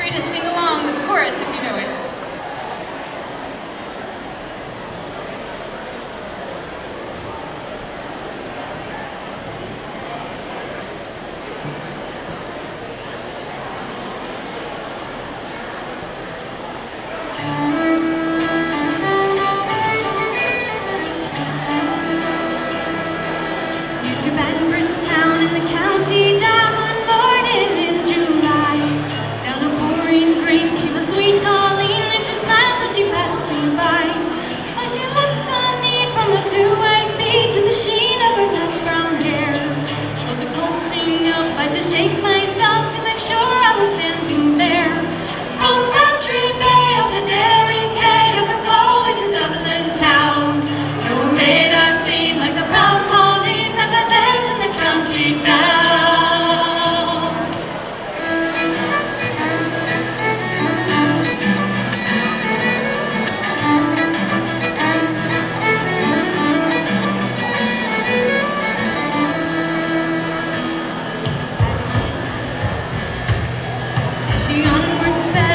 free to sing along with the chorus if you know it. To Baton town in the county down one morning in July. Down the pouring green came a sweet Colleen, and she smiled as she passed me by. Oh, she looked so neat from the two white feet to the sheen of her nut brown hair. For the coaxing up, I just shake myself to make sure I was standing there. From Bantry Bay up to Derry Quay, up and going to Dublin town. No maid I've seen like the brown Colleen that I met in the county town. As she onward sped